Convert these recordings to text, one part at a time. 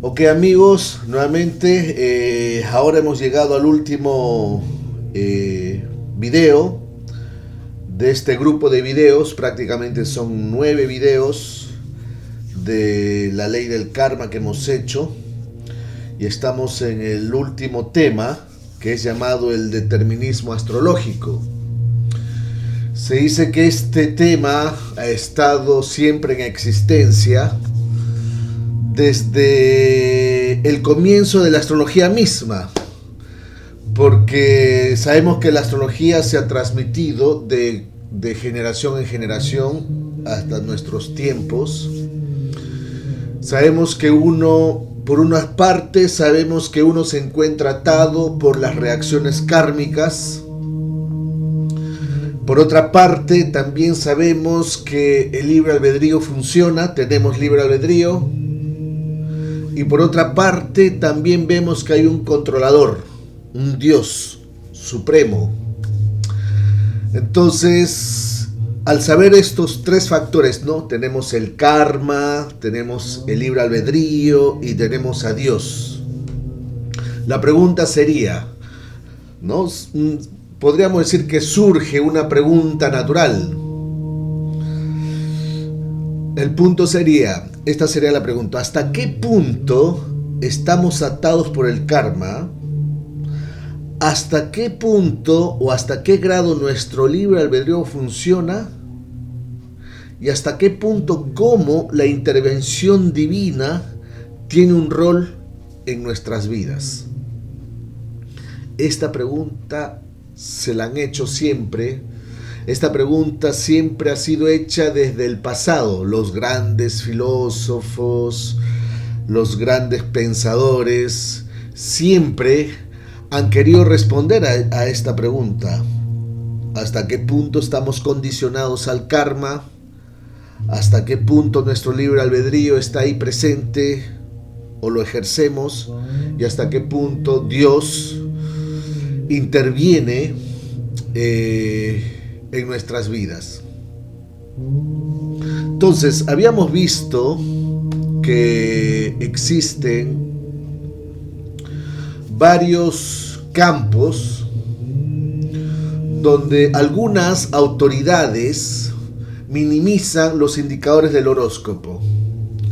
Ok amigos, nuevamente ahora hemos llegado al último video de este grupo de videos. Prácticamente son 9 videos de la ley del karma que hemos hecho y estamos en el último tema, que es llamado el determinismo astrológico. Se dice que este tema ha estado siempre en existencia desde el comienzo de la astrología misma, porque sabemos que la astrología se ha transmitido de generación en generación hasta nuestros tiempos. Sabemos que por una parte, sabemos que uno se encuentra atado por las reacciones kármicas. Por otra parte, también sabemos que el libre albedrío funciona, tenemos libre albedrío. Y por otra parte, también vemos que hay un controlador, un Dios supremo. Entonces, al saber estos tres factores, ¿no? Tenemos el karma, tenemos el libre albedrío y tenemos a Dios. La pregunta sería, ¿no? Podríamos decir que surge una pregunta natural. El punto sería, esta sería la pregunta: ¿hasta qué punto estamos atados por el karma? ¿Hasta qué punto o hasta qué grado nuestro libre albedrío funciona? ¿Y hasta qué punto cómo la intervención divina tiene un rol en nuestras vidas? Esta pregunta se la han hecho siempre. Esta pregunta siempre ha sido hecha desde el pasado. Los grandes filósofos, los grandes pensadores, siempre han querido responder a esta pregunta. ¿Hasta qué punto estamos condicionados al karma? ¿Hasta qué punto nuestro libre albedrío está ahí presente o lo ejercemos? ¿Y hasta qué punto Dios interviene en nuestras vidas? Entonces, habíamos visto que existen varios campos donde algunas autoridades minimizan los indicadores del horóscopo.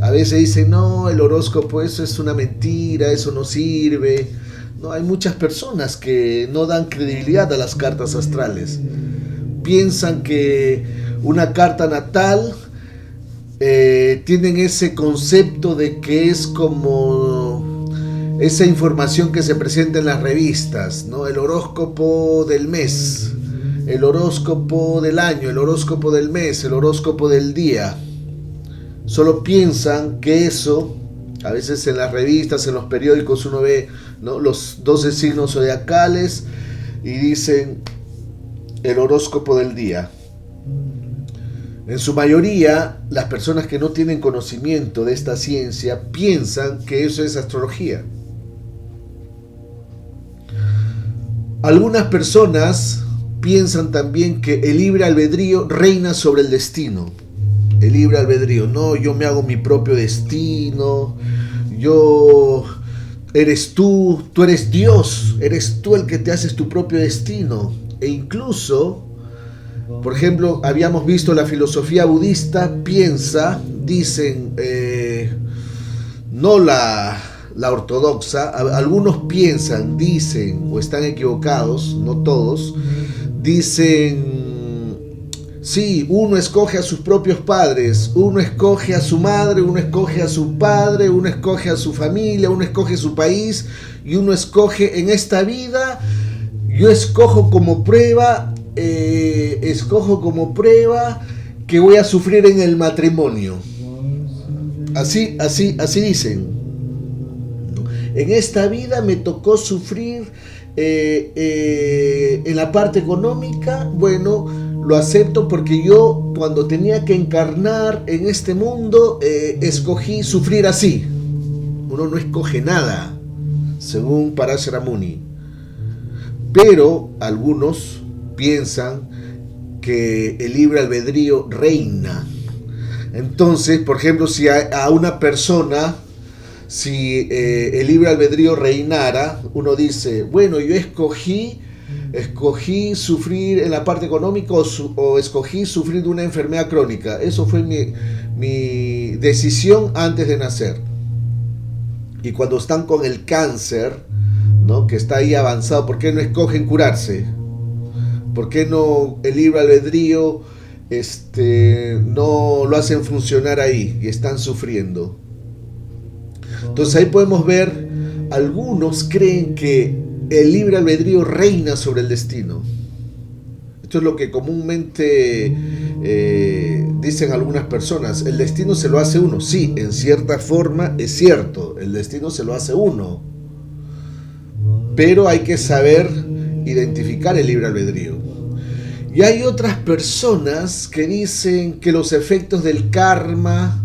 A veces dicen, no, el horóscopo, eso es una mentira, eso no sirve. No, hay muchas personas que no dan credibilidad a las cartas astrales. Piensan que una carta natal tienen ese concepto de que es como esa información que se presenta en las revistas, ¿no? El horóscopo del mes, el horóscopo del año, el horóscopo del mes, el horóscopo del día. Solo piensan que eso, a veces en las revistas, en los periódicos uno ve, ¿no?, los 12 signos zodiacales y dicen el horóscopo del día. En su mayoría, las personas que no tienen conocimiento de esta ciencia piensan que eso es astrología. Algunas personas piensan también que el libre albedrío reina sobre el destino. El libre albedrío, no, yo me hago mi propio destino, eres tú eres Dios, eres tú el que te haces tu propio destino. E incluso, por ejemplo, habíamos visto la filosofía budista dicen, no la ortodoxa, algunos piensan, dicen, o están equivocados, no todos, dicen, sí, uno escoge a sus propios padres, uno escoge a su madre, uno escoge a su padre, uno escoge a su familia, uno escoge su país, y uno escoge en esta vida. Yo escojo como prueba que voy a sufrir en el matrimonio. Así dicen. En esta vida me tocó sufrir en la parte económica. Bueno, lo acepto porque yo, cuando tenía que encarnar en este mundo, escogí sufrir así. Uno no escoge nada, según Parasramuni. Pero algunos piensan que el libre albedrío reina. Entonces, por ejemplo, si a una persona Si el libre albedrío reinara, uno dice, bueno, yo escogí sufrir en la parte económica o escogí sufrir de una enfermedad crónica. Eso fue mi decisión antes de nacer. Y cuando están con el cáncer, ¿no?, que está ahí avanzado, ¿por qué no escogen curarse? ¿Por qué no el libre albedrío no lo hacen funcionar ahí y están sufriendo? Entonces ahí podemos ver, algunos creen que el libre albedrío reina sobre el destino. Esto es lo que comúnmente dicen algunas personas. El destino se lo hace uno. Sí, en cierta forma es cierto, el destino se lo hace uno. Pero hay que saber identificar el libre albedrío. Y hay otras personas que dicen que los efectos del karma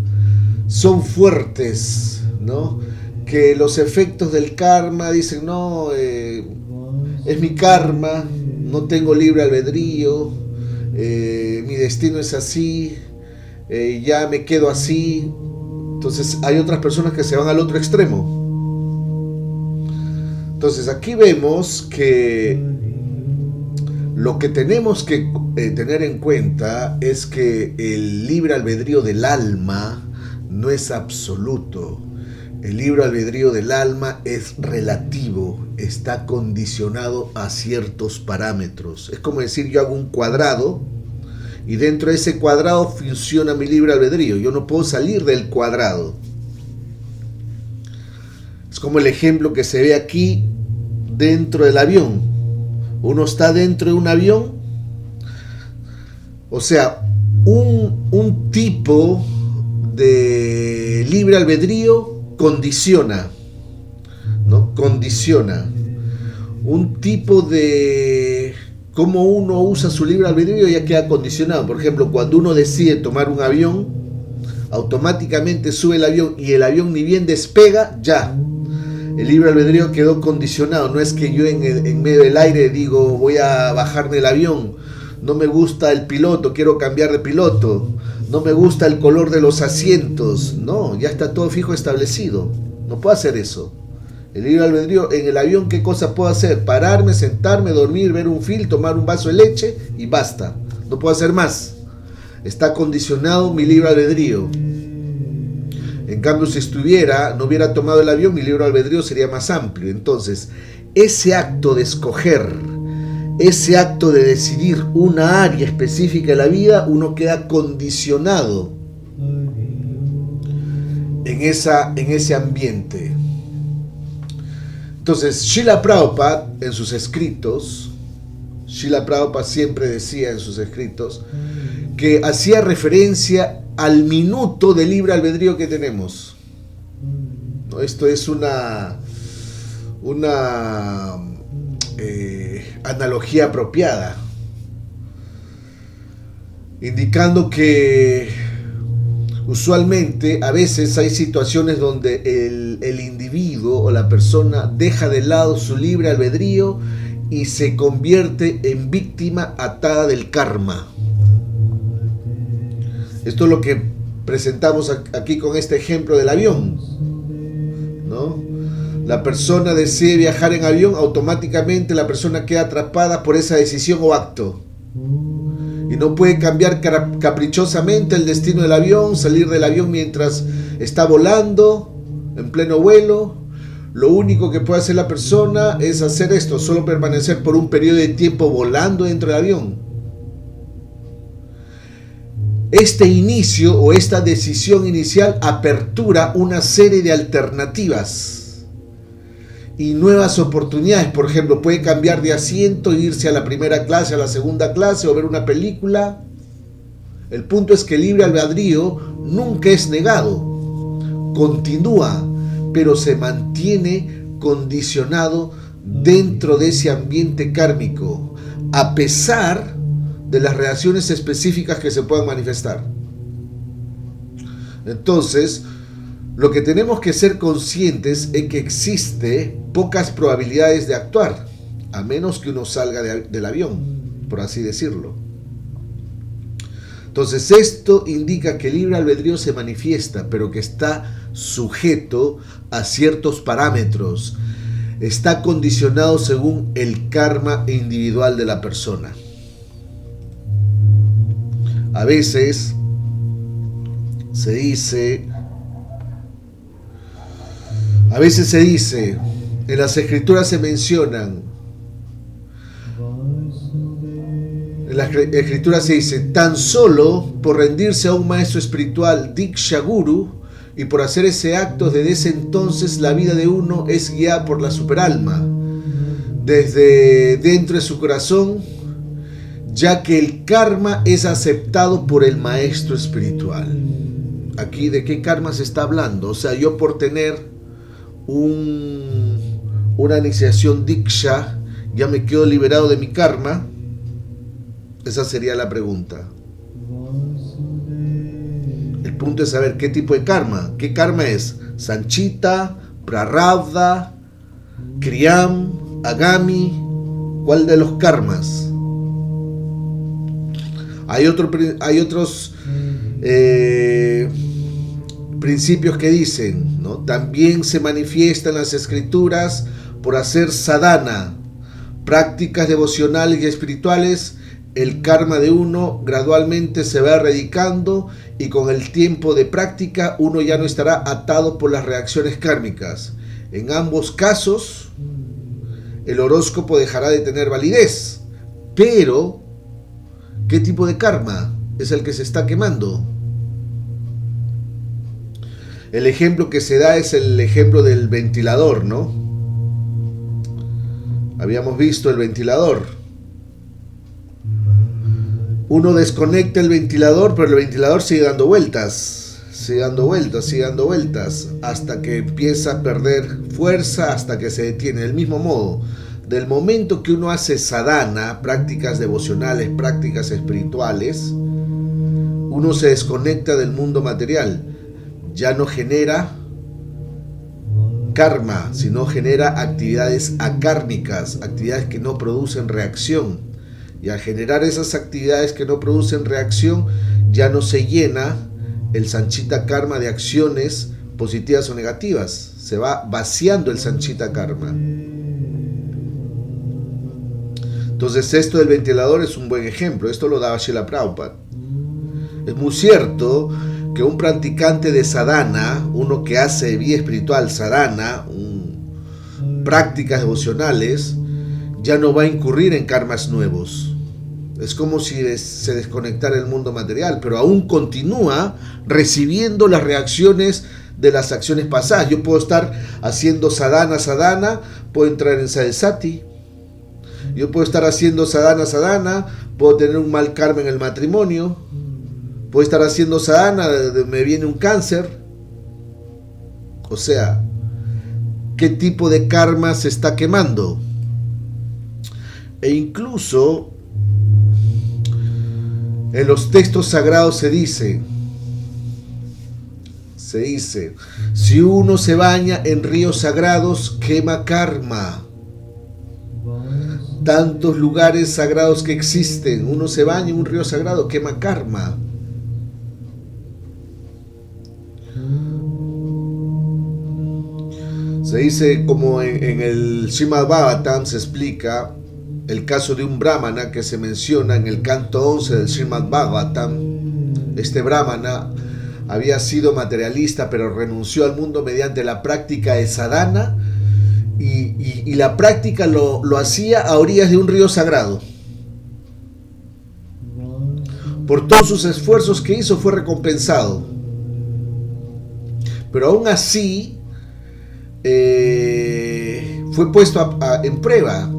son fuertes, ¿no? Que los efectos del karma, dicen, no, es mi karma, no tengo libre albedrío, mi destino es así, ya me quedo así. Entonces hay otras personas que se van al otro extremo. Entonces aquí vemos que lo que tenemos que tener en cuenta es que el libre albedrío del alma no es absoluto. El libre albedrío del alma es relativo, está condicionado a ciertos parámetros. Es como decir, yo hago un cuadrado y dentro de ese cuadrado funciona mi libre albedrío. Yo no puedo salir del cuadrado. Es como el ejemplo que se ve aquí dentro del avión. Uno está dentro de un avión, o sea, un tipo de libre albedrío condiciona, ¿no? Condiciona. Un tipo de cómo uno usa su libre albedrío ya queda condicionado. Por ejemplo, cuando uno decide tomar un avión, automáticamente sube el avión y el avión ni bien despega, ya. El libre albedrío quedó condicionado. No es que yo en medio del aire digo, voy a bajarme del avión. No me gusta el piloto, quiero cambiar de piloto. No me gusta el color de los asientos. No, ya está todo fijo establecido. No puedo hacer eso. El libre albedrío, en el avión, ¿qué cosa puedo hacer? Pararme, sentarme, dormir, ver un film, tomar un vaso de leche y basta. No puedo hacer más. Está condicionado mi libre albedrío. En cambio, si no hubiera tomado el avión, mi libre albedrío sería más amplio. Entonces, ese acto de escoger, ese acto de decidir una área específica de la vida, uno queda condicionado en ese ambiente. Entonces, Srila Prabhupada, en sus escritos, Srila Prabhupada siempre decía en sus escritos que hacía referencia al minuto de libre albedrío que tenemos. ¿No? Esto es una analogía apropiada, indicando que usualmente a veces hay situaciones donde el individuo o la persona deja de lado su libre albedrío y se convierte en víctima atada del karma. Esto es lo que presentamos aquí con este ejemplo del avión, ¿no? La persona decide viajar en avión, automáticamente la persona queda atrapada por esa decisión o acto. Y no puede cambiar caprichosamente el destino del avión, salir del avión mientras está volando, en pleno vuelo. Lo único que puede hacer la persona es hacer esto, solo permanecer por un periodo de tiempo volando dentro del avión. Este inicio o esta decisión inicial apertura una serie de alternativas y nuevas oportunidades. Por ejemplo, puede cambiar de asiento, irse a la primera clase, a la segunda clase o ver una película. El punto es que el libre albedrío nunca es negado, continúa, pero se mantiene condicionado dentro de ese ambiente kármico, a pesar de las reacciones específicas que se puedan manifestar. Entonces, lo que tenemos que ser conscientes es que existe pocas probabilidades de actuar, a menos que uno salga del avión, por así decirlo. Entonces, esto indica que el libre albedrío se manifiesta, pero que está sujeto a ciertos parámetros, está condicionado según el karma individual de la persona. A veces se dice, en las escrituras se mencionan, en las escrituras se dice, tan solo por rendirse a un maestro espiritual, Diksha Guru, y por hacer ese acto, desde ese entonces la vida de uno es guiada por la superalma, desde dentro de su corazón, ya que el karma es aceptado por el maestro espiritual. Aquí, ¿de qué karma se está hablando? O sea, yo por tener una iniciación Diksha, ¿ya me quedo liberado de mi karma? Esa sería la pregunta. El punto es saber qué tipo de karma. ¿Qué karma es? Sanchita, Prarabdha, Kriyam, Agami. ¿Cuál de los karmas? Hay otros principios que dicen, ¿no? También se manifiestan las escrituras por hacer sadhana, prácticas devocionales y espirituales. El karma de uno gradualmente se va erradicando y con el tiempo de práctica uno ya no estará atado por las reacciones kármicas. En ambos casos, el horóscopo dejará de tener validez. Pero, ¿qué tipo de karma es el que se está quemando? El ejemplo que se da es el ejemplo del ventilador, ¿no? Habíamos visto el ventilador. Uno desconecta el ventilador, pero el ventilador sigue dando vueltas, hasta que empieza a perder fuerza, hasta que se detiene. Del mismo modo, del momento que uno hace sadhana, prácticas devocionales, prácticas espirituales, uno se desconecta del mundo material. Ya no genera karma, sino genera actividades akármicas, actividades que no producen reacción. Y al generar esas actividades que no producen reacción, ya no se llena el sanchita karma de acciones positivas o negativas. Se va vaciando el sanchita karma. Entonces esto del ventilador es un buen ejemplo. Esto lo daba Srila Prabhupada. Es muy cierto que un practicante de sadhana, uno que hace vida espiritual sadhana, prácticas devocionales, ya no va a incurrir en karmas nuevos. Es como si se desconectara el mundo material, pero aún continúa recibiendo las reacciones de las acciones pasadas. Yo puedo estar haciendo sadhana, puedo entrar en sadhasati. Yo puedo estar haciendo sadhana, puedo tener un mal karma en el matrimonio. Puedo estar haciendo sadhana, me viene un cáncer. O sea, ¿qué tipo de karma se está quemando? E incluso en los textos sagrados se dice, si uno se baña en ríos sagrados, quema karma. Tantos lugares sagrados que existen, uno se baña en un río sagrado, quema karma. Se dice, como en el Srimad Bhagavatam se explica el caso de un brahmana que se menciona en el canto 11 del Srimad Bhagavatam. Este brahmana había sido materialista, pero renunció al mundo mediante la práctica de sadhana y la práctica lo hacía a orillas de un río sagrado. Por todos sus esfuerzos que hizo fue recompensado. Pero aún así fue puesto en prueba.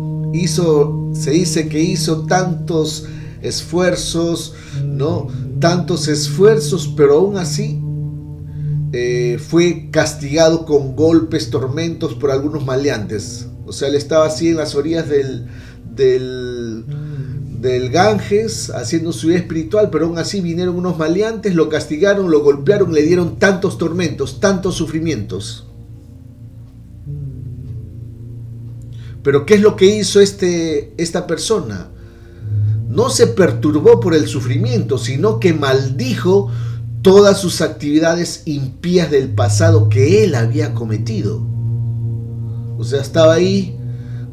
Se dice que hizo tantos esfuerzos, ¿no? Tantos esfuerzos, pero aún así fue castigado con golpes, tormentos por algunos maleantes. O sea, él estaba así en las orillas del Ganges haciendo su vida espiritual, pero aún así vinieron unos maleantes, lo castigaron, lo golpearon, le dieron tantos tormentos, tantos sufrimientos. Pero ¿qué es lo que hizo esta persona? No se perturbó por el sufrimiento, sino que maldijo todas sus actividades impías del pasado que él había cometido. O sea, estaba ahí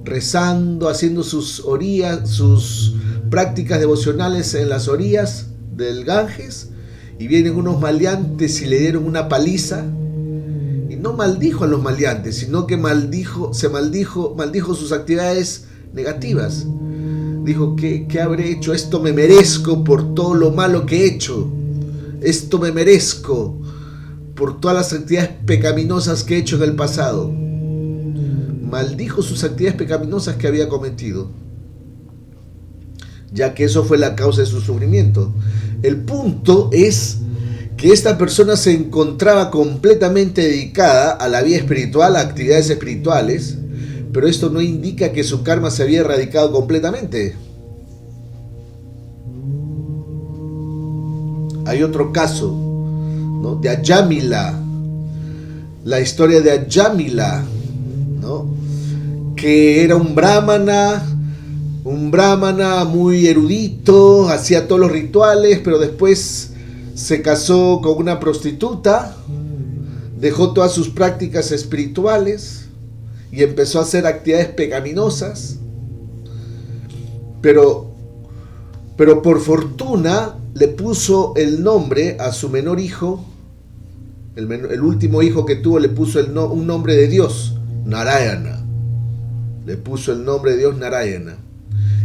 rezando, haciendo sus prácticas devocionales en las orillas del Ganges, y vienen unos maleantes y le dieron una paliza. Y no maldijo a los maleantes, sino que maldijo sus actividades negativas. Dijo, ¿qué habré hecho? Esto me merezco por todo lo malo que he hecho. Esto me merezco por todas las actividades pecaminosas que he hecho en el pasado. Maldijo sus actividades pecaminosas que había cometido, ya que eso fue la causa de su sufrimiento. El punto es que esta persona se encontraba completamente dedicada a la vida espiritual, a actividades espirituales, pero esto no indica que su karma se había erradicado completamente. Hay otro caso, ¿no?, de Ayamila, la historia de Ayamila, ¿no?, que era un brahmana muy erudito, hacía todos los rituales, pero después se casó con una prostituta, dejó todas sus prácticas espirituales y empezó a hacer actividades pecaminosas, pero por fortuna le puso el nombre a su menor hijo, el último hijo que tuvo, le puso un nombre de Dios, Narayana. Le puso el nombre de Dios, Narayana.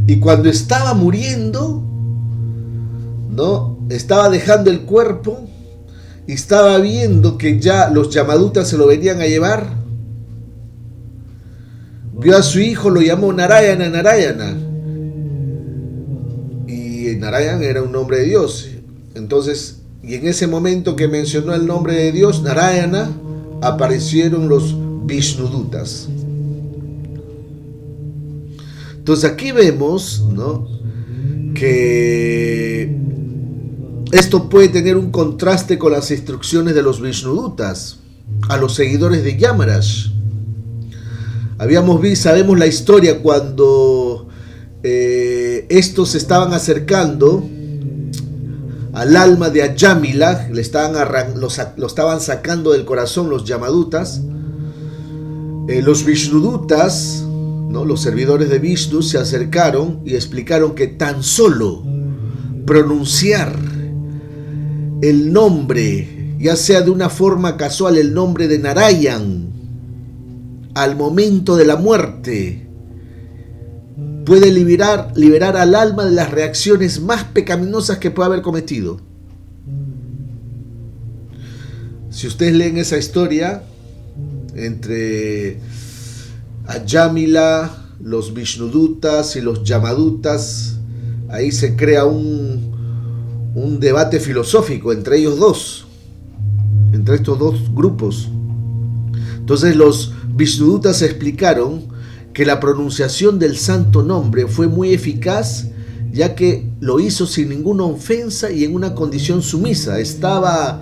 Y cuando estaba muriendo, ¿no?, estaba dejando el cuerpo y estaba viendo que ya los Yamadutas se lo venían a llevar, vio a su hijo, lo llamó Narayana, Narayana. Y Narayana era un nombre de Dios. Entonces, y en ese momento que mencionó el nombre de Dios, Narayana, aparecieron los Vishnudutas. Entonces aquí vemos, ¿no?, que esto puede tener un contraste con las instrucciones de los Vishnudutas a los seguidores de Yamaraj. Sabemos la historia cuando estos se estaban acercando al alma de Ayamila, lo estaban sacando del corazón los Yamadutas. Los Vishnudutas, ¿no?, los servidores de Vishnu, se acercaron y explicaron que tan solo pronunciar el nombre, ya sea de una forma casual, el nombre de Narayan al momento de la muerte, puede liberar al alma de las reacciones más pecaminosas que puede haber cometido. Si ustedes leen esa historia entre Ayamila, los Vishnudutas y los Yamadutas, ahí se crea un debate filosófico entre ellos dos, entre estos dos grupos. Entonces los Vishnudutas explicaron que la pronunciación del santo nombre fue muy eficaz, ya que lo hizo sin ninguna ofensa y en una condición sumisa. Estaba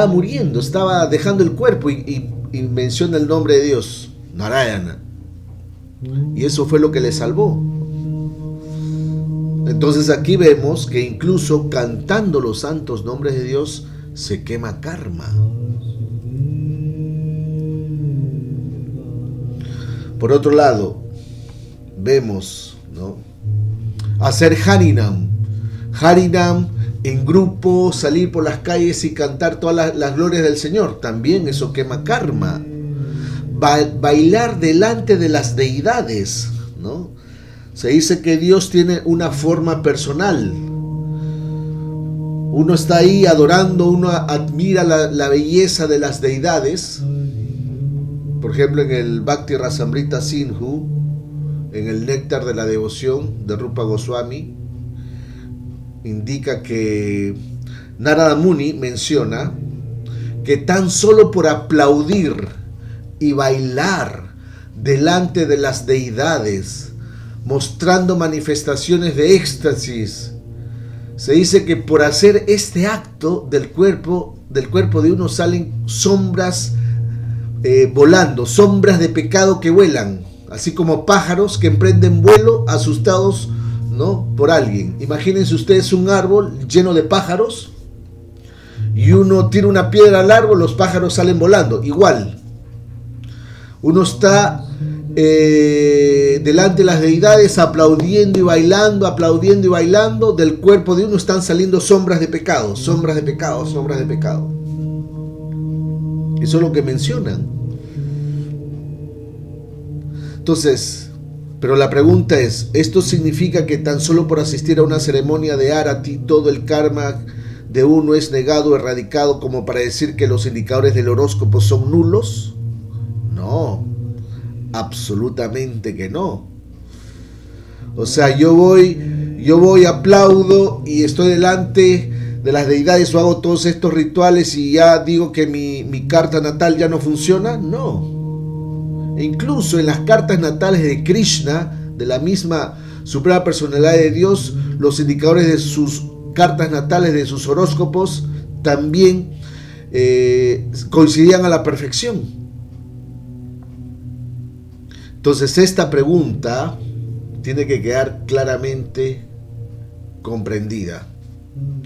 muriendo, estaba dejando el cuerpo y menciona el nombre de Dios, Narayana. Y eso fue lo que le salvó. Entonces aquí vemos que incluso cantando los santos nombres de Dios se quema karma. Por otro lado, vemos, ¿no?, hacer Harinam en grupo, salir por las calles y cantar todas las glorias del Señor. También eso quema karma. Bailar delante de las deidades, ¿no? Se dice que Dios tiene una forma personal. Uno está ahí adorando, uno admira la belleza de las deidades. Por ejemplo, en el Bhakti Rasamrita Sindhu, en el Néctar de la Devoción de Rupa Goswami, indica que Narada Muni menciona que tan solo por aplaudir y bailar delante de las deidades, mostrando manifestaciones de éxtasis, se dice que por hacer este acto del cuerpo de uno salen sombras volando, sombras de pecado que vuelan, así como pájaros que emprenden vuelo asustados, ¿no?, por alguien. Imagínense ustedes un árbol lleno de pájaros y uno tira una piedra al árbol, los pájaros salen volando. Igual, uno está delante de las deidades aplaudiendo y bailando, del cuerpo de uno están saliendo sombras de pecado, sombras de pecado, sombras de pecado. Eso es lo que mencionan. Entonces, pero la pregunta es, ¿esto significa que tan solo por asistir a una ceremonia de Arati todo el karma de uno es negado, erradicado, como para decir que los indicadores del horóscopo son nulos? No, absolutamente que no. O sea, yo voy, aplaudo y estoy delante de las deidades o hago todos estos rituales y ya digo que mi carta natal ya no funciona. No. E incluso en las cartas natales de Krishna, de la misma Suprema Personalidad de Dios, los indicadores de sus cartas natales, de sus horóscopos, también coincidían a la perfección. Entonces esta pregunta tiene que quedar claramente comprendida,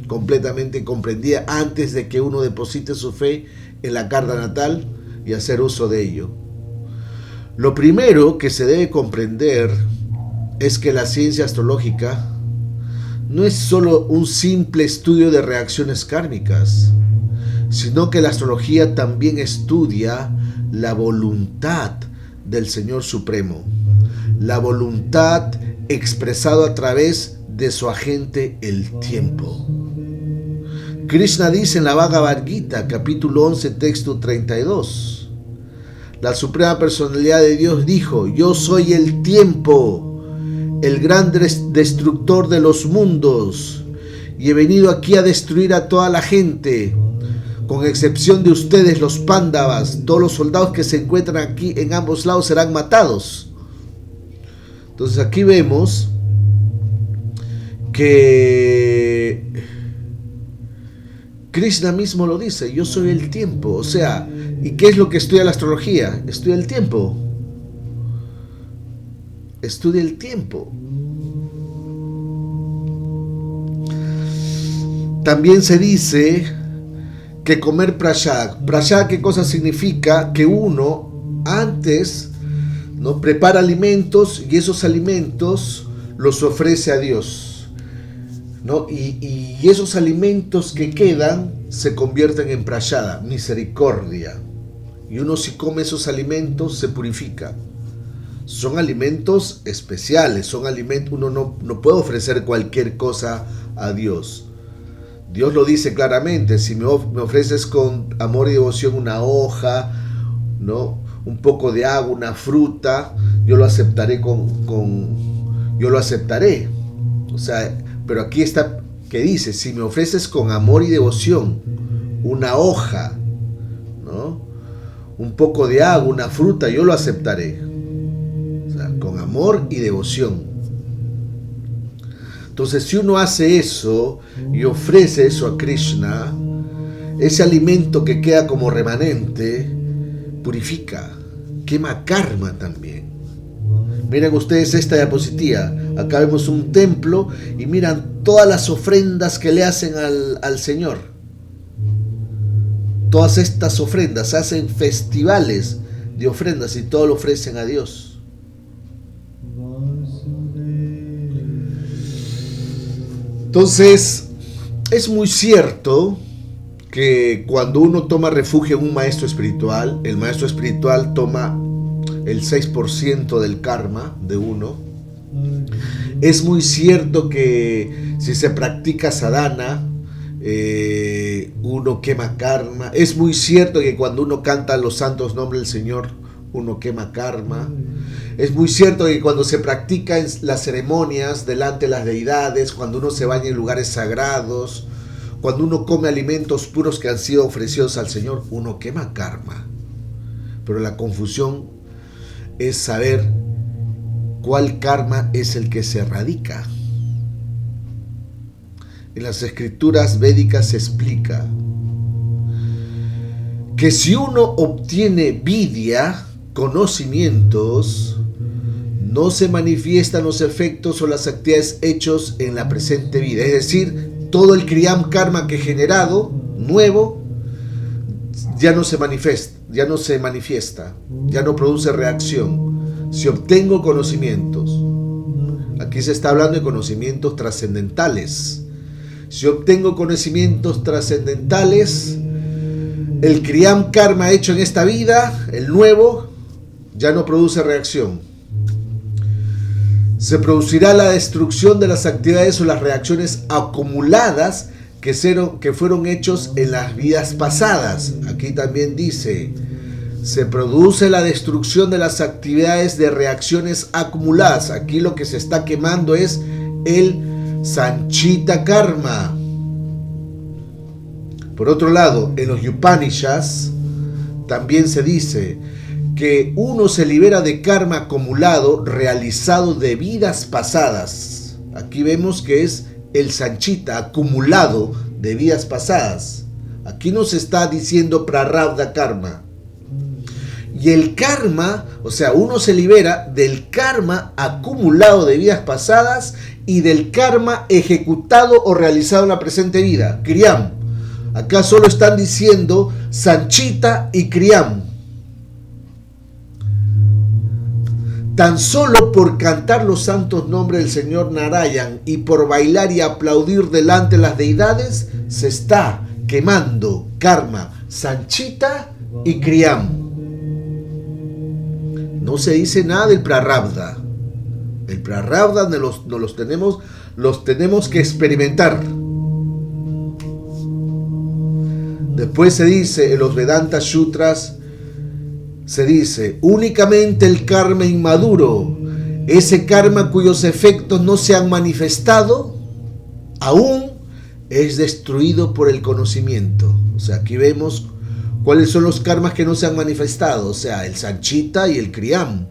completamente comprendida antes de que uno deposite su fe en la carta natal y hacer uso de ello. Lo primero que se debe comprender es que la ciencia astrológica no es solo un simple estudio de reacciones kármicas, sino que la astrología también estudia la voluntad del Señor Supremo, la voluntad expresada a través de su agente el tiempo. Krishna dice en la Bhagavad Gita, capítulo 11, texto 32, la Suprema Personalidad de Dios dijo: yo soy el tiempo, el gran destructor de los mundos, y he venido aquí a destruir a toda la gente, con excepción de ustedes, los Pándavas. Todos los soldados que se encuentran aquí en ambos lados serán matados. Entonces aquí vemos que Krishna mismo lo dice: yo soy el tiempo. O sea, ¿y qué es lo que estudia la astrología? Estudia el tiempo. Estudia el tiempo. También se dice que comer prasad. Prasad, ¿qué cosa significa? Que uno antes, ¿no?, prepara alimentos y esos alimentos los ofrece a Dios, ¿no? Y esos alimentos que quedan se convierten en prasada, misericordia. Y uno, si come esos alimentos, se purifica. Son alimentos especiales, son alimentos, uno no puede ofrecer cualquier cosa a Dios. Dios lo dice claramente: si me ofreces con amor y devoción una hoja, ¿no?, un poco de agua, una fruta, yo lo aceptaré yo lo aceptaré. O sea, pero aquí está que dice: si me ofreces con amor y devoción una hoja, ¿no?, un poco de agua, una fruta, yo lo aceptaré. O sea, con amor y devoción. Entonces, si uno hace eso y ofrece eso a Krishna, ese alimento que queda como remanente purifica, quema karma también. Miren ustedes esta diapositiva. Acá vemos un templo y miran todas las ofrendas que le hacen al Señor. Todas estas ofrendas, hacen festivales de ofrendas y todo lo ofrecen a Dios. Entonces, es muy cierto que cuando uno toma refugio en un maestro espiritual, el maestro espiritual toma el 6% del karma de uno. Es muy cierto que si se practica sadhana, uno quema karma. Es muy cierto que cuando uno canta los santos nombres del Señor, uno quema karma. Es muy cierto que cuando se practican las ceremonias delante de las deidades, cuando uno se baña en lugares sagrados, cuando uno come alimentos puros que han sido ofrecidos al Señor, uno quema karma. Pero la confusión es saber cuál karma es el que se erradica. En las escrituras védicas se explica que si uno obtiene vidya, conocimientos, no se manifiestan los efectos o las actividades hechos en la presente vida. Es decir, todo el kriyam karma que he generado, nuevo ya no se manifiesta, ya no produce reacción. Si obtengo conocimientos, aquí se está hablando de conocimientos trascendentales. Si obtengo conocimientos trascendentales, el Kriyam Karma hecho en esta vida, el nuevo, ya no produce reacción. Se producirá la destrucción de las actividades o las reacciones acumuladas que fueron hechos en las vidas pasadas. Aquí también dice, se produce la destrucción de las actividades de reacciones acumuladas. Aquí lo que se está quemando es el Sanchita Karma. Por otro lado, en los Upanishads también se dice que uno se libera de karma acumulado realizado de vidas pasadas. Aquí vemos que es el Sanchita acumulado de vidas pasadas. Aquí nos está diciendo Prarabdha Karma. Y el karma, o sea, uno se libera del karma acumulado de vidas pasadas y del karma ejecutado o realizado en la presente vida. Kriyam. Acá solo están diciendo Sanchita y Kriyam. Tan solo por cantar los santos nombres del Señor Narayan y por bailar y aplaudir delante de las deidades, se está quemando karma, Sanchita y Kriyam. No se dice nada del Prarabdha. El Prarabdha los tenemos que experimentar. Después se dice en los Vedanta Sutras, se dice, únicamente el karma inmaduro, ese karma cuyos efectos no se han manifestado, aún es destruido por el conocimiento. O sea, aquí vemos cuáles son los karmas que no se han manifestado, o sea, el Sanchita y el Kriyam.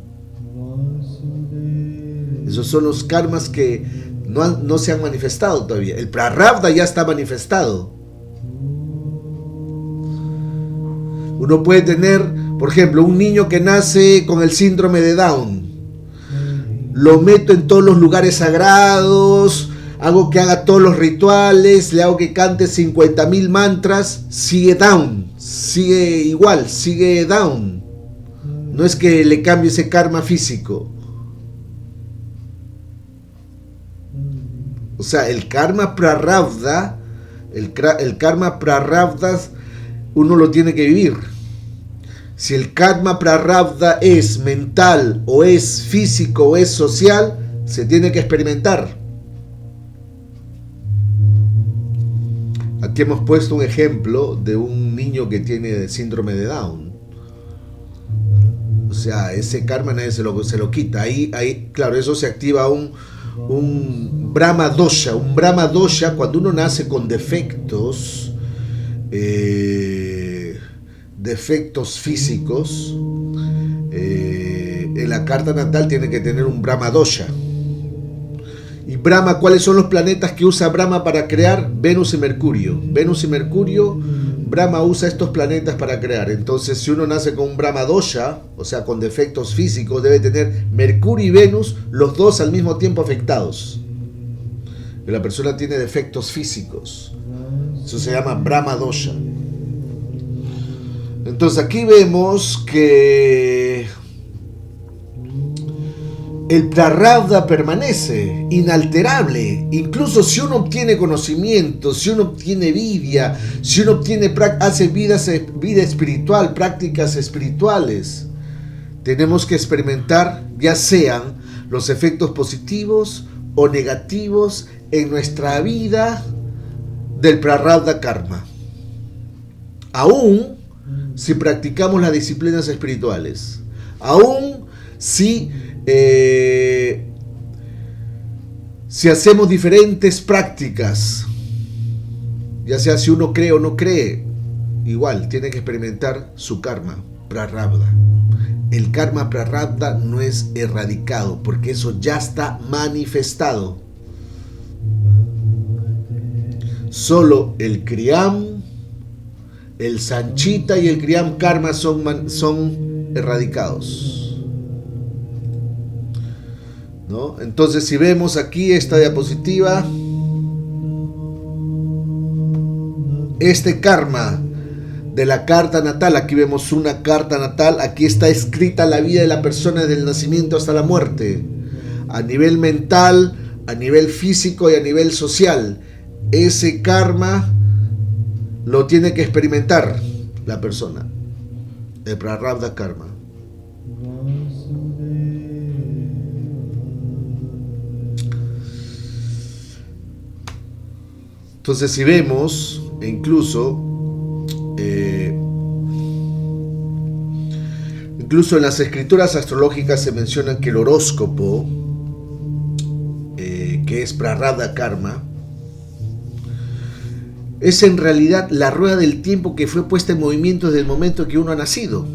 Esos son los karmas que no se han manifestado todavía. El Prarabdha ya está manifestado. Uno puede tener, por ejemplo, un niño que nace con el síndrome de Down. Lo meto en todos los lugares sagrados, hago que haga todos los rituales, le hago que cante 50,000 mantras, sigue Down, sigue igual, sigue Down. No es que le cambie ese karma físico. O sea, el karma Prarabdha, el karma Prarabdha, uno lo tiene que vivir. Si el karma Prarabdha es mental, o es físico, o es social, se tiene que experimentar. Aquí hemos puesto un ejemplo de un niño que tiene síndrome de Down. O sea, ese karma nadie se lo quita. Ahí, claro, eso se activa un Brahma Dosha. Un Brahma Dosha, cuando uno nace con defectos, defectos físicos, en la carta natal tiene que tener un Brahma Dosha. Y Brahma, ¿cuáles son los planetas que usa Brahma para crear? Venus y Mercurio. Venus y Mercurio, Brahma usa estos planetas para crear. Entonces, si uno nace con un Brahma Dosha, o sea, con defectos físicos, debe tener Mercurio y Venus, los dos al mismo tiempo afectados. Y la persona tiene defectos físicos. Eso se llama Brahma Dosha. Entonces aquí vemos que el Prarabdha permanece inalterable, incluso si uno obtiene conocimiento, si uno obtiene vida, si uno hace vida espiritual, prácticas espirituales. Tenemos que experimentar ya sean los efectos positivos o negativos en nuestra vida del Prarabdha Karma. Aún si practicamos las disciplinas espirituales, aún si hacemos diferentes prácticas, ya sea si uno cree o no cree, igual tiene que experimentar su karma Prarabdha. El karma Prarabdha no es erradicado, porque eso ya está manifestado. Solo el Kriyam, el Sanchita y el Kriyam Karma son erradicados, ¿no? Entonces, si vemos aquí esta diapositiva, este karma de la carta natal, aquí vemos una carta natal, aquí está escrita la vida de la persona desde el nacimiento hasta la muerte, a nivel mental, a nivel físico y a nivel social. Ese karma lo tiene que experimentar la persona, el prarabdha karma. Entonces, si vemos, incluso en las escrituras astrológicas se menciona que el horóscopo, que es prarabdha karma, es en realidad la rueda del tiempo que fue puesta en movimiento desde el momento que uno ha nacido.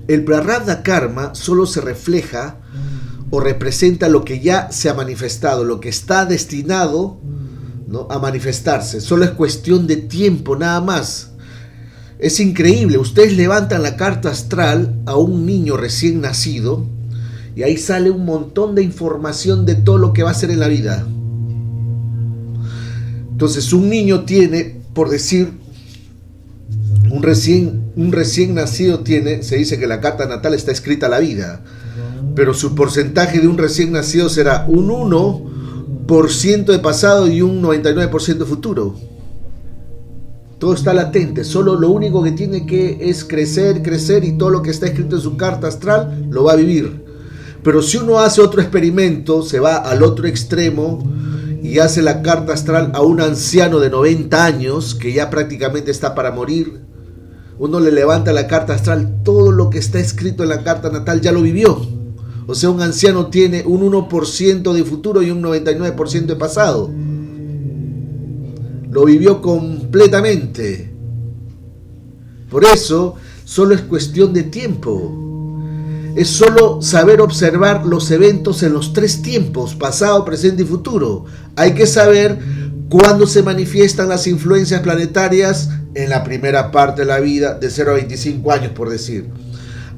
El prarabdha karma solo se refleja o representa lo que ya se ha manifestado, lo que está destinado, ¿no?, a manifestarse. Solo es cuestión de tiempo, nada más. Es increíble, ustedes levantan la carta astral a un niño recién nacido y ahí sale un montón de información de todo lo que va a hacer en la vida. Entonces un niño tiene, por decir, un recién nacido tiene, se dice que la carta natal está escrita a la vida, pero su porcentaje de un recién nacido será un 1% de pasado y un 99% de futuro. Todo está latente, solo lo único que tiene que es crecer y todo lo que está escrito en su carta astral lo va a vivir. Pero si uno hace otro experimento, se va al otro extremo y hace la carta astral a un anciano de 90 años que ya prácticamente está para morir, uno le levanta la carta astral, todo lo que está escrito en la carta natal ya lo vivió. O sea, un anciano tiene un 1% de futuro y un 99% de pasado. Lo vivió completamente. Por eso, solo es cuestión de tiempo. Es solo saber observar los eventos en los 3 tiempos, pasado, presente y futuro. Hay que saber cuándo se manifiestan las influencias planetarias en la primera parte de la vida, de 0 a 25 años, por decir.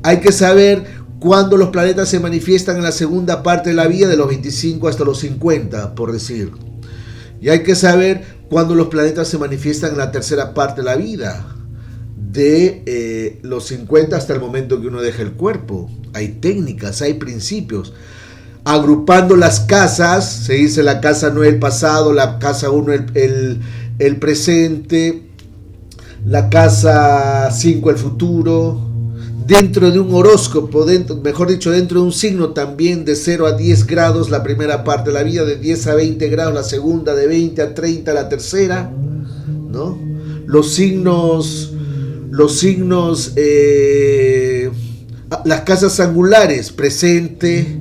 Hay que saber cuándo los planetas se manifiestan en la segunda parte de la vida, de los 25 hasta los 50, por decir. Y hay que saber cuándo los planetas se manifiestan en la tercera parte de la vida, de los 50 hasta el momento que uno deja el cuerpo. Hay técnicas, hay principios. Agrupando las casas, se dice la casa 9 el pasado, la casa 1 el presente, la casa 5 el futuro. Dentro de un horóscopo, dentro de un signo también, de 0 a 10 grados la primera parte de la vida, de 10 a 20 grados la segunda, de 20 a 30 la tercera, ¿no? Los signos, las casas angulares, presente,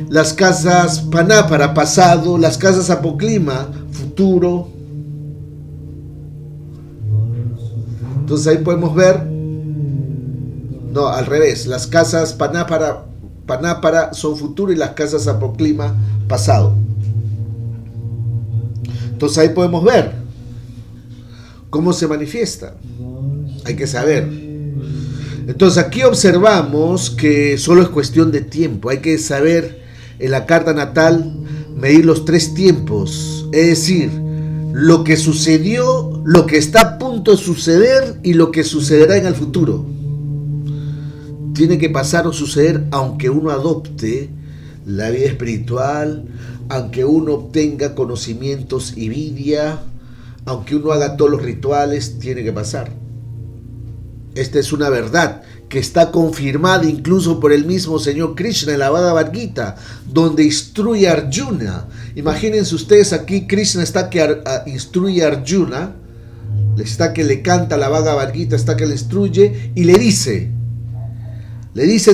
las casas panápara, pasado, las casas apoclima, futuro. Entonces ahí podemos ver. No, al revés, las casas panápara son futuro y las casas apoclima pasado. Entonces ahí podemos ver cómo se manifiesta. Hay que saber. Entonces aquí observamos que solo es cuestión de tiempo. Hay que saber en la carta natal medir los 3 tiempos. Es decir, lo que sucedió, lo que está a punto de suceder y lo que sucederá en el futuro. Tiene que pasar o suceder aunque uno adopte la vida espiritual, aunque uno obtenga conocimientos y vidya, aunque uno haga todos los rituales, tiene que pasar. Esta es una verdad que está confirmada incluso por el mismo Señor Krishna en la Bhagavad Gita, donde instruye a Arjuna. Imagínense ustedes, aquí Krishna está que instruye a Arjuna, está que le canta la Bhagavad Gita, está que le instruye y le dice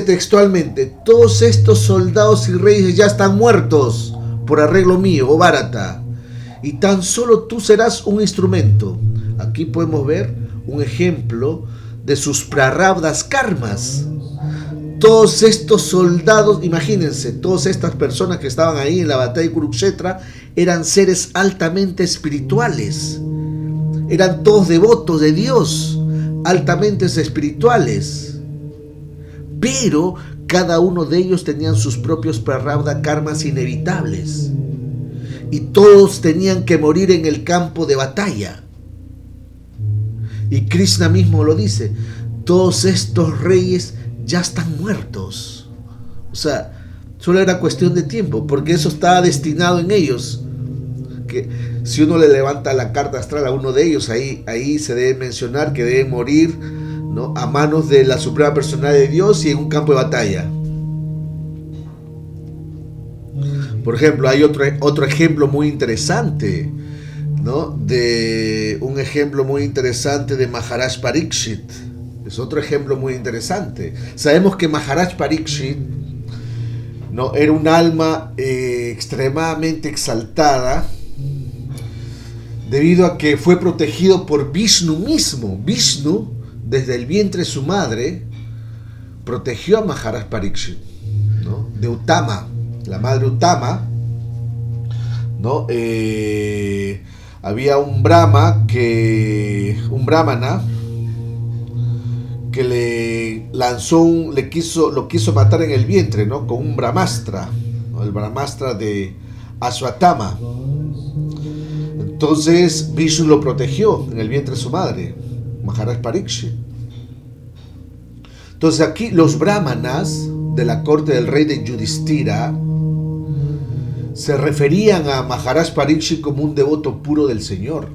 textualmente: todos estos soldados y reyes ya están muertos por arreglo mío, oh Bharata, y tan solo tú serás un instrumento. Aquí podemos ver un ejemplo de sus prarabdhas karmas. Todos estos soldados, imagínense, todas estas personas que estaban ahí en la batalla de Kurukshetra eran seres altamente espirituales, eran todos devotos de Dios, altamente espirituales. Pero cada uno de ellos tenían sus propios prarabdha karmas inevitables. y todos tenían que morir en el campo de batalla. Y Krishna mismo lo dice, todos estos reyes ya están muertos. O sea, solo era cuestión de tiempo, porque eso estaba destinado en ellos. Que si uno le levanta la carta astral a uno de ellos, ahí se debe mencionar que debe morir, ¿no?, a manos de la Suprema Personalidad de Dios y en un campo de batalla. Por ejemplo, hay otro ejemplo muy interesante, ¿no? Un ejemplo muy interesante de Maharaj Parikshit. Es otro ejemplo muy interesante. Sabemos que Maharaj Parikshit, ¿no?, era un alma extremadamente exaltada, debido a que fue protegido por Vishnu mismo. Vishnu, desde el vientre de su madre, protegió a Maharaj Parikshit, ¿no?, de Uttama, la madre Uttama, ¿no? Había un brahmana que lo quiso matar en el vientre, ¿no?, con un brahmastra, ¿no?, el brahmastra de Ashwatthama. Entonces Vishnu lo protegió en el vientre de su madre, Maharaj Parikshit. Entonces aquí los brahmanas de la corte del rey de Yudhishthira se referían a Maharaj Parikshit como un devoto puro del Señor.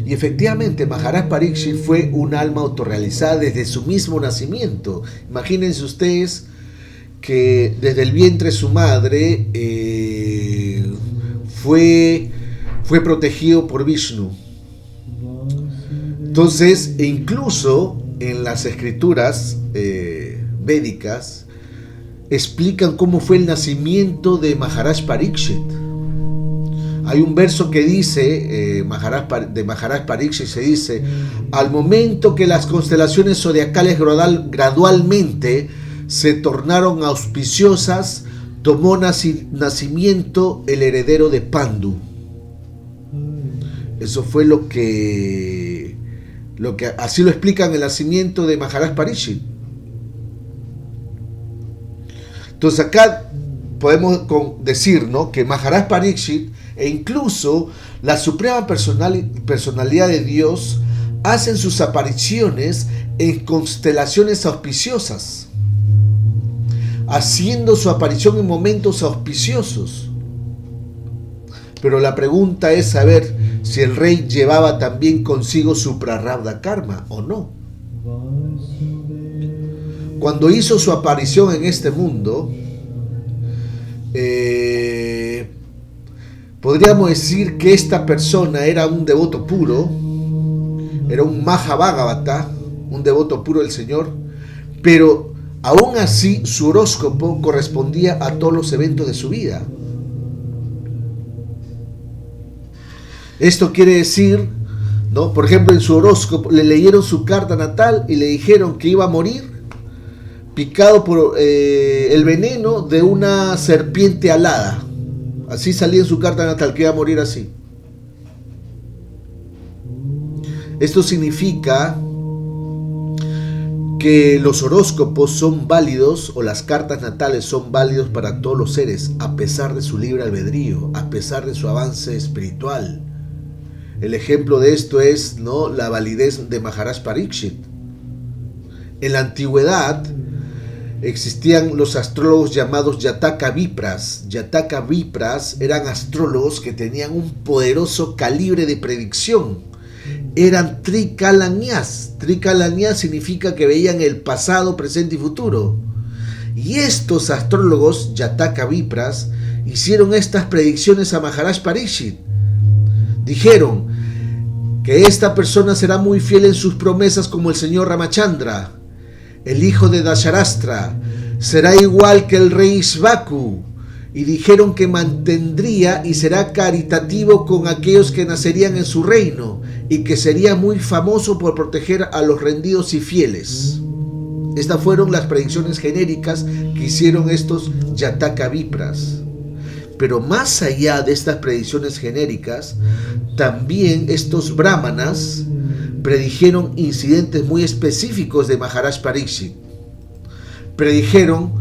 Y efectivamente Maharaj Parikshit fue un alma autorrealizada desde su mismo nacimiento. Imagínense ustedes que desde el vientre de su madre fue protegido por Vishnu. Entonces, incluso en las escrituras védicas explican cómo fue el nacimiento de Maharaj Parikshit. Hay un verso que dice, de Maharaj Parikshit, se dice: al momento que las constelaciones zodiacales gradualmente se tornaron auspiciosas, tomó nacimiento el heredero de Pandu. Eso fue lo que así lo explican el nacimiento de Maharaj Parikshit. Entonces acá podemos decir, ¿no?, que Maharaj Parikshit e incluso la Suprema Personalidad de Dios hacen sus apariciones en constelaciones auspiciosas, haciendo su aparición en momentos auspiciosos. Pero la pregunta es saber si el rey llevaba también consigo su prarabdha karma o no. Cuando hizo su aparición en este mundo, podríamos decir que esta persona era un devoto puro, era un Mahabhagavata, un devoto puro del Señor, pero aún así su horóscopo correspondía a todos los eventos de su vida. Esto quiere decir, ¿no?, por ejemplo, en su horóscopo le leyeron su carta natal y le dijeron que iba a morir picado por el veneno de una serpiente alada. Así salía en su carta natal, que iba a morir así. Esto significa que los horóscopos son válidos, o las cartas natales son válidos para todos los seres, a pesar de su libre albedrío, a pesar de su avance espiritual. El ejemplo de esto es, ¿no?, la validez de Maharaj Parikshit. En la antigüedad existían los astrólogos llamados Jataka Vipras. Jataka Vipras eran astrólogos que tenían un poderoso calibre de predicción. Eran Trikalanyas. Trikalanyas significa que veían el pasado, presente y futuro. Y estos astrólogos, Jataka Vipras, hicieron estas predicciones a Maharaj Parikshit. Dijeron que esta persona será muy fiel en sus promesas como el señor Ramachandra. El hijo de Dasharastra será igual que el rey Ishvaku. Y dijeron que mantendría y será caritativo con aquellos que nacerían en su reino, y que sería muy famoso por proteger a los rendidos y fieles. Estas fueron las predicciones genéricas que hicieron estos Jataka Vipras. Pero más allá de estas predicciones genéricas, también estos brahmanas predijeron incidentes muy específicos de Maharaj Parikshit. Predijeron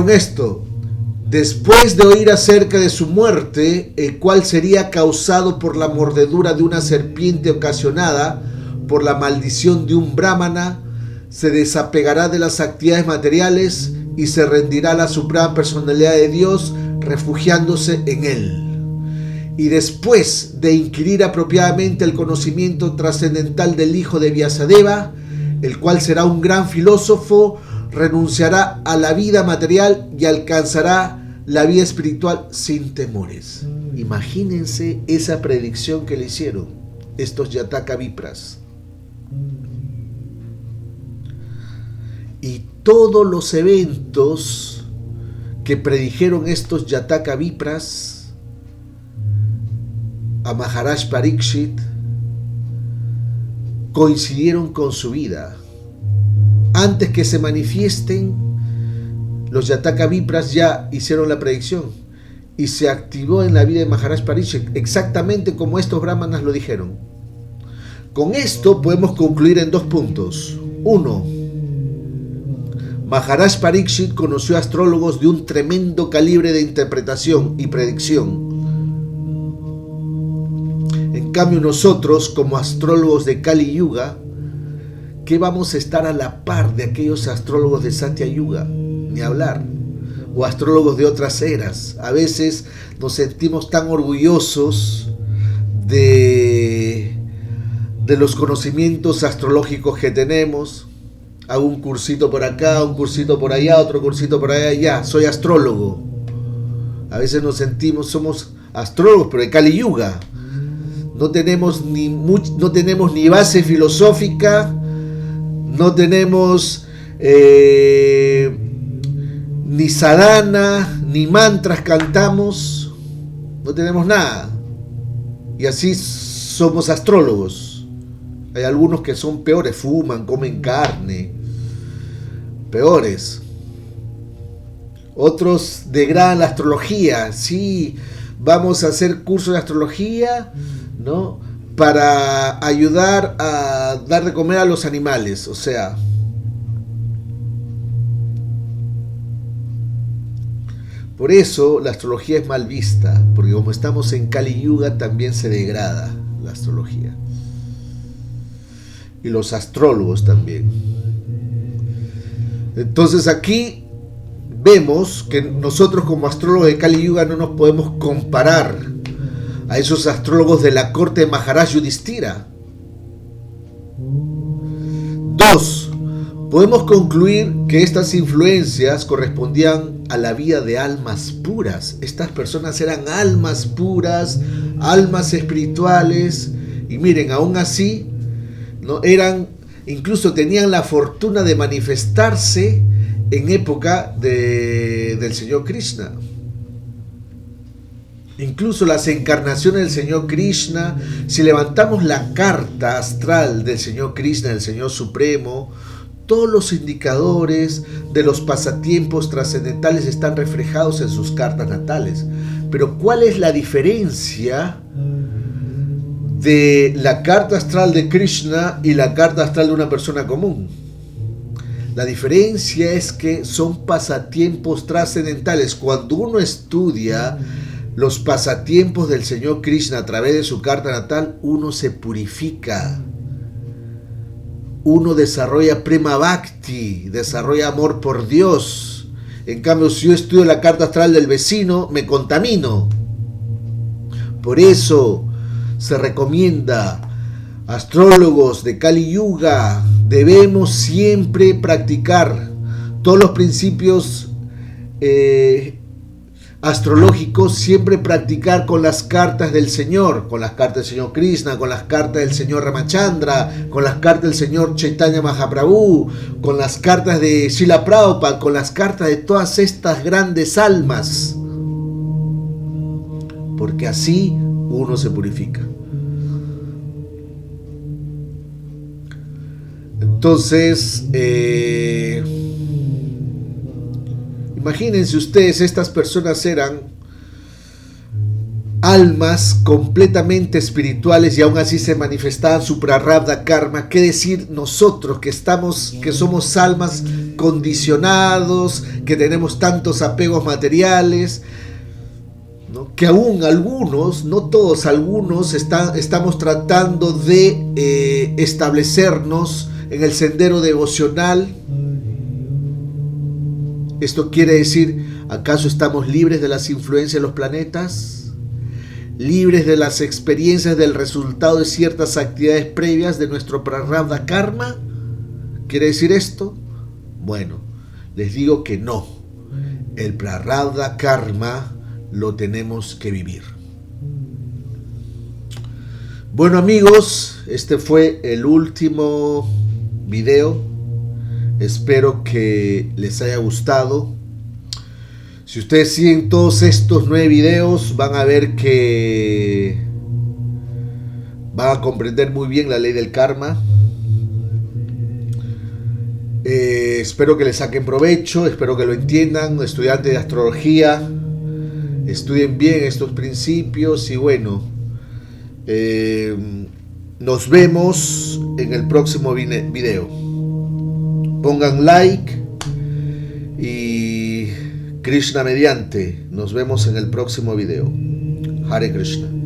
esto: Después de oír acerca de su muerte, el cual sería causado por la mordedura de una serpiente ocasionada por la maldición de un brahmana, se desapegará de las actividades materiales y se rendirá a la suprema personalidad de Dios, refugiándose en él. Y después de inquirir apropiadamente el conocimiento trascendental del hijo de Vyasadeva, el cual será un gran filósofo, renunciará a la vida material y alcanzará la vida espiritual sin temores. Imagínense esa predicción que le hicieron estos Yataka Vipras. Y todos los eventos que predijeron estos Yataka Vipras a Maharaj Parikshit coincidieron con su vida. Antes que se manifiesten, los Yataka Vipras ya hicieron la predicción y se activó en la vida de Maharaj Parikshit exactamente como estos brahmanas lo dijeron. Con esto podemos concluir en 2 puntos. 1. Maharaj Parikshit conoció astrólogos de un tremendo calibre de interpretación y predicción. En cambio nosotros, como astrólogos de Kali Yuga, ¿qué vamos a estar a la par de aquellos astrólogos de Satya Yuga? Ni hablar. O astrólogos de otras eras. A veces nos sentimos tan orgullosos de los conocimientos astrológicos que tenemos. Hago un cursito por acá, un cursito por allá, otro cursito por allá, ya, soy astrólogo. A veces nos sentimos, somos astrólogos, pero de Kali Yuga. No tenemos ni base filosófica, no tenemos ni sadhana, ni mantras cantamos, no tenemos nada. Y así somos astrólogos. Hay algunos que son peores, fuman, comen carne, peores. Otros degradan la astrología. Sí, vamos a hacer cursos de astrología, ¿no?, para ayudar a dar de comer a los animales. O sea, por eso la astrología es mal vista, porque como estamos en Kali Yuga también se degrada la astrología. Y los astrólogos también. Entonces aquí vemos que nosotros como astrólogos de Kali Yuga no nos podemos comparar a esos astrólogos de la corte de Maharaj Yudhishthira. 2. Podemos concluir que estas influencias correspondían a la vida de almas puras. Estas personas eran almas puras, almas espirituales, y miren, aún así, ¿no?, incluso tenían la fortuna de manifestarse en época del Señor Krishna. Incluso las encarnaciones del Señor Krishna, si levantamos la carta astral del Señor Krishna, del Señor Supremo, todos los indicadores de los pasatiempos trascendentales están reflejados en sus cartas natales. Pero ¿cuál es la diferencia de la carta astral de Krishna y la carta astral de una persona común? La diferencia es que son pasatiempos trascendentales. Cuando uno estudia los pasatiempos del Señor Krishna a través de su carta natal, uno se purifica. Uno desarrolla prema bhakti, desarrolla amor por Dios. En cambio, si yo estudio la carta astral del vecino, me contamino. Por eso se recomienda, astrólogos de Kali Yuga, debemos siempre practicar todos los principios astrológicos, siempre practicar con las cartas del Señor, con las cartas del Señor Krishna, con las cartas del Señor Ramachandra, con las cartas del Señor Chaitanya Mahaprabhu, con las cartas de Srila Prabhupada, con las cartas de todas estas grandes almas, porque así uno se purifica. Entonces, imagínense ustedes, estas personas eran almas completamente espirituales y aún así se manifestaban su prarabdha karma. ¿Qué decir nosotros que somos almas condicionados, que tenemos tantos apegos materiales, ¿no? Que aún algunos, no todos, algunos estamos tratando de establecernos en el sendero devocional. Esto quiere decir, ¿acaso estamos libres de las influencias de los planetas? ¿Libres de las experiencias del resultado de ciertas actividades previas de nuestro prarabdha karma? ¿Quiere decir esto? Bueno, les digo que no. El prarabdha karma lo tenemos que vivir. Bueno, amigos, este fue el último video. Espero que les haya gustado. Si ustedes siguen todos estos 9 videos, van a ver que van a comprender muy bien la ley del karma. Espero que les saquen provecho, espero que lo entiendan. Estudiantes de astrología, estudien bien estos principios y bueno, nos vemos en el próximo video. Pongan like y Krishna mediante, nos vemos en el próximo video. Hare Krishna.